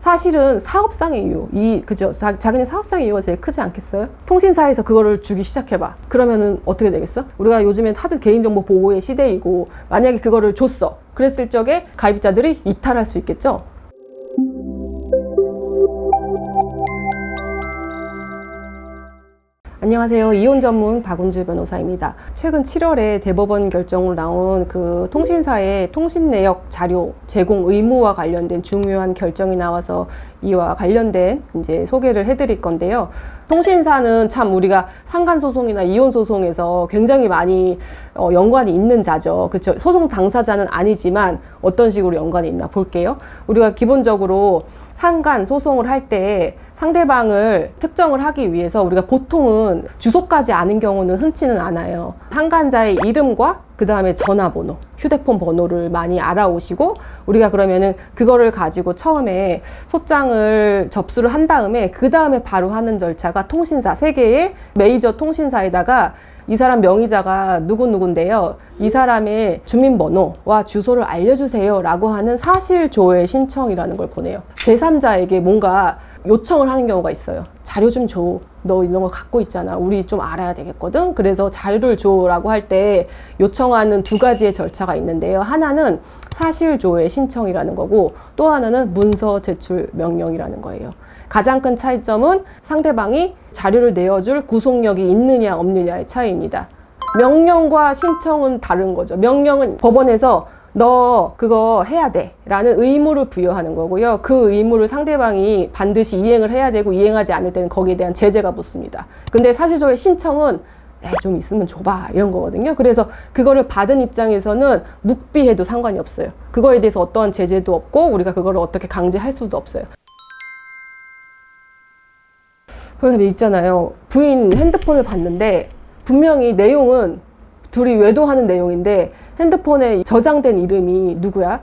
사실은 사업상의 이유, 그죠? 자기네 사업상의 이유가 제일 크지 않겠어요? 통신사에서 그거를 주기 시작해봐. 그러면은 어떻게 되겠어? 우리가 요즘엔 하도 개인정보 보호의 시대이고, 만약에 그거를 줬어. 그랬을 적에 가입자들이 이탈할 수 있겠죠? 안녕하세요. 이혼 전문 박은주 변호사입니다. 최근 7월에 대법원 결정으로 나온 그 통신사의 통신 내역 자료 제공 의무와 관련된 중요한 결정이 나와서 이와 관련된 이제 소개를 해드릴 건데요. 통신사는 참 우리가 상간소송이나 이혼소송에서 굉장히 많이 연관이 있는 자죠. 그렇죠? 소송 당사자는 아니지만 어떤 식으로 연관이 있나 볼게요. 우리가 기본적으로 상간 소송을 할 때 상대방을 특정을 하기 위해서 우리가 보통은 주소까지 아는 경우는 흔치는 않아요. 상간자의 이름과 그 다음에 전화번호, 휴대폰 번호를 많이 알아오시고, 우리가 그러면은 그거를 가지고 처음에 소장을 접수를 한 다음에 그 다음에 바로 하는 절차가 통신사, 세 개의 메이저 통신사에다가 이 사람 명의자가 누구누군데요, 이 사람의 주민번호와 주소를 알려주세요 라고 하는 사실조회 신청이라는 걸 보내요. 제3자에게 뭔가 요청을 하는 경우가 있어요. 자료 좀 줘. 너 이런 거 갖고 있잖아. 우리 좀 알아야 되겠거든. 그래서 자료를 줘라고 할 때 요청하는 두 가지의 절차가 있는데요. 하나는 사실조회 신청이라는 거고, 또 하나는 문서 제출 명령이라는 거예요. 가장 큰 차이점은 상대방이 자료를 내어줄 구속력이 있느냐 없느냐의 차이입니다. 명령과 신청은 다른 거죠. 명령은 법원에서 너 그거 해야 돼 라는 의무를 부여하는 거고요. 그 의무를 상대방이 반드시 이행을 해야 되고, 이행하지 않을 때는 거기에 대한 제재가 붙습니다. 근데 사실조회 신청은 좀 있으면 줘봐 이런 거거든요. 그래서 그거를 받은 입장에서는 묵비해도 상관이 없어요. 그거에 대해서 어떠한 제재도 없고, 우리가 그거를 어떻게 강제할 수도 없어요. 그래서 있잖아요, 부인 핸드폰을 봤는데 분명히 내용은 둘이 외도하는 내용인데 핸드폰에 저장된 이름이 누구야?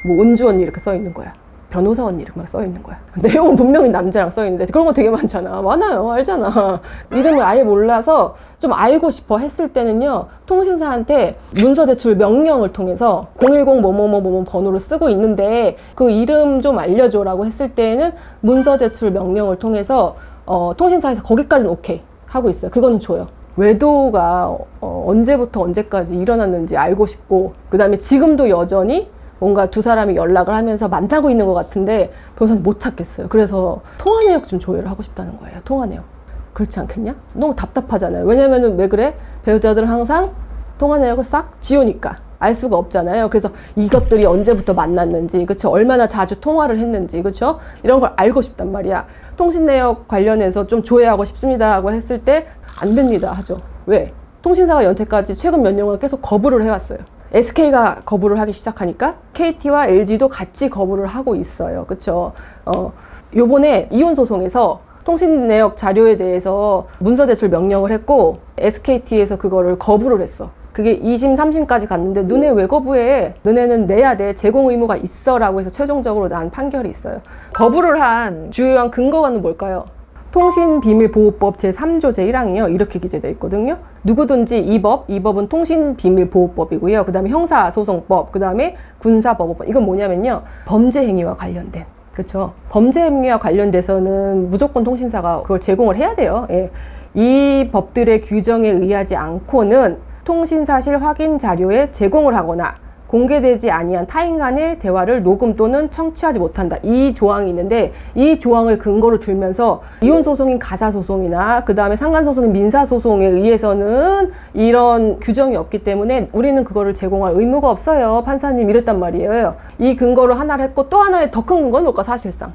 뭐 은주 언니 이렇게 써 있는 거야. 변호사 언니 이렇게 막 써 있는 거야. 내용은 분명히 남자랑 써 있는데 그런 거 되게 많잖아. 많아요. 알잖아. 이름을 아예 몰라서 좀 알고 싶어 했을 때는요, 통신사한테 문서 제출 명령을 통해서 010 뭐뭐뭐 번호를 쓰고 있는데 그 이름 좀 알려줘라고 했을 때는 문서 제출 명령을 통해서 통신사에서 거기까지는 오케이 하고 있어요. 그거는 줘요. 외도가 언제부터 언제까지 일어났는지 알고 싶고, 그 다음에 지금도 여전히 뭔가 두 사람이 연락을 하면서 만나고 있는 것 같은데 변호사님 못 찾겠어요. 그래서 통화 내역 좀 조회를 하고 싶다는 거예요. 통화 내역. 그렇지 않겠냐? 너무 답답하잖아요. 왜냐면은 왜 그래? 배우자들은 항상 통화 내역을 싹 지우니까 알 수가 없잖아요. 그래서 이것들이 언제부터 만났는지, 그쵸? 얼마나 자주 통화를 했는지, 그쵸? 이런 걸 알고 싶단 말이야. 통신 내역 관련해서 좀 조회하고 싶습니다 하고 했을 때 안 됩니다 하죠. 왜? 통신사가 여태까지 최근 몇 년간 계속 거부를 해왔어요. SK가 거부를 하기 시작하니까 KT와 LG도 같이 거부를 하고 있어요. 그쵸? 요번에 이혼소송에서 통신 내역 자료에 대해서 문서 제출 명령을 했고, SKT에서 그거를 거부를 했어. 그게 2심, 3심까지 갔는데 너네 왜 거부해? 너네는 내야 돼. 제공 의무가 있어 라고 해서 최종적으로 난 판결이 있어요. 거부를 한 주요한 근거는 뭘까요? 통신비밀보호법 제3조 제1항이요. 이렇게 기재되어 있거든요. 누구든지 이 법은 통신비밀보호법이고요. 그 다음에 형사소송법, 그 다음에 군사법원. 이건 뭐냐면요, 범죄행위와 관련된, 그쵸? 범죄행위와 관련돼서는 무조건 통신사가 그걸 제공을 해야 돼요. 예. 이 법들의 규정에 의하지 않고는 통신사실 확인 자료에 제공을 하거나 공개되지 아니한 타인 간의 대화를 녹음 또는 청취하지 못한다. 이 조항이 있는데, 이 조항을 근거로 들면서 이혼소송인 가사소송이나 그 다음에 상간소송인 민사소송에 의해서는 이런 규정이 없기 때문에 우리는 그거를 제공할 의무가 없어요. 판사님 이랬단 말이에요. 이 근거로 하나를 했고, 또 하나의 더 큰 근거는 뭘까? 사실상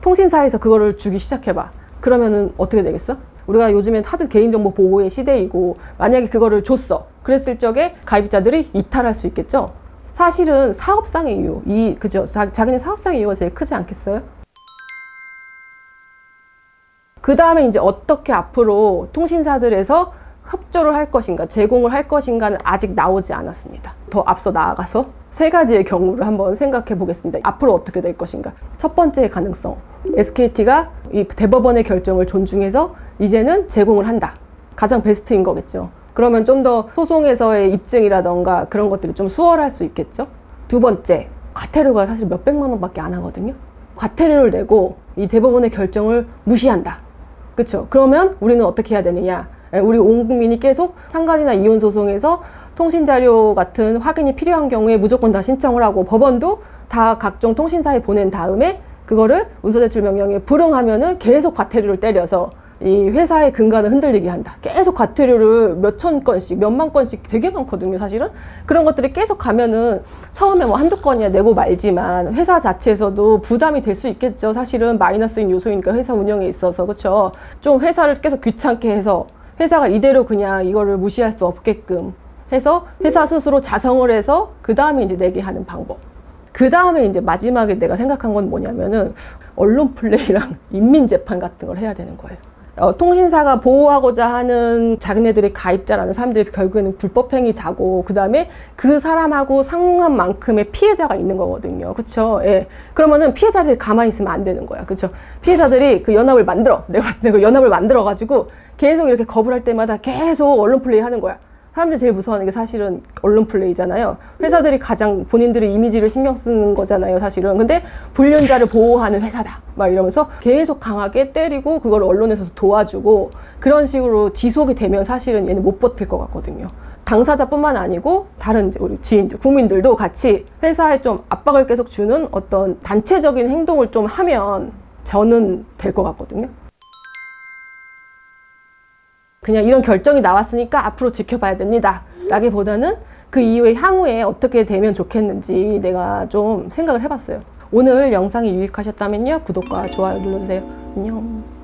통신사에서 그거를 주기 시작해봐. 그러면은 어떻게 되겠어? 우리가 요즘엔 하도 개인정보 보호의 시대이고, 만약에 그거를 줬어. 그랬을 적에 가입자들이 이탈할 수 있겠죠? 사실은 사업상의 이유, 그죠? 자기네 사업상의 이유가 제일 크지 않겠어요? 그 다음에 이제 어떻게 앞으로 통신사들에서 협조를 할 것인가, 제공을 할 것인가는 아직 나오지 않았습니다. 더 앞서 나아가서 세 가지의 경우를 한번 생각해 보겠습니다. 앞으로 어떻게 될 것인가. 첫 번째 가능성, SKT가 이 대법원의 결정을 존중해서 이제는 제공을 한다. 가장 베스트인 거겠죠. 그러면 좀 더 소송에서의 입증이라던가 그런 것들이 좀 수월할 수 있겠죠. 두 번째, 과태료가 사실 몇백만 원밖에 안 하거든요. 과태료를 내고 이 대법원의 결정을 무시한다. 그렇죠? 그러면 우리는 어떻게 해야 되느냐? 우리 온 국민이 계속 상간이나 이혼 소송에서 통신자료 같은 확인이 필요한 경우에 무조건 다 신청을 하고 법원도 다 각종 통신사에 보낸 다음에 그거를 문서제출 명령에 불응하면은 계속 과태료를 때려서 이 회사의 근간을 흔들리게 한다. 계속 과태료를 몇천 건씩, 몇만 건씩 되게 많거든요, 사실은. 그런 것들이 계속 가면은 처음에 뭐 한두 건이야 내고 말지만 회사 자체에서도 부담이 될 수 있겠죠. 사실은 마이너스인 요소니까 회사 운영에 있어서. 그렇죠? 좀 회사를 계속 귀찮게 해서 회사가 이대로 그냥 이거를 무시할 수 없게끔 해서 회사 스스로 자성을 해서 그 다음에 이제 내게 하는 방법. 그 다음에 이제 마지막에 내가 생각한 건 뭐냐면은 언론 플레이랑 인민재판 같은 걸 해야 되는 거예요. 통신사가 보호하고자 하는 자기네들의 가입자라는 사람들이 결국에는 불법행위자고 그 다음에 그 사람하고 상한 만큼의 피해자가 있는 거거든요. 그쵸? 예. 그러면은 피해자들이 가만히 있으면 안 되는 거야. 그쵸? 피해자들이 그 연합을 내가 봤을 때 그 연합을 만들어가지고 계속 이렇게 거부를 할 때마다 계속 언론 플레이 하는 거야. 사람들이 제일 무서워하는 게 사실은 언론 플레이잖아요. 회사들이 가장 본인들의 이미지를 신경 쓰는 거잖아요, 사실은. 근데 불륜자를 보호하는 회사다. 막 이러면서 계속 강하게 때리고 그걸 언론에서 도와주고 그런 식으로 지속이 되면 사실은 얘는 못 버틸 것 같거든요. 당사자뿐만 아니고 다른 우리 지인들, 국민들도 같이 회사에 좀 압박을 계속 주는 어떤 단체적인 행동을 좀 하면 저는 될 것 같거든요. 그냥 이런 결정이 나왔으니까 앞으로 지켜봐야 됩니다 라기보다는 그 이후에 향후에 어떻게 되면 좋겠는지 내가 좀 생각을 해봤어요. 오늘 영상이 유익하셨다면요 구독과 좋아요 눌러주세요. 안녕.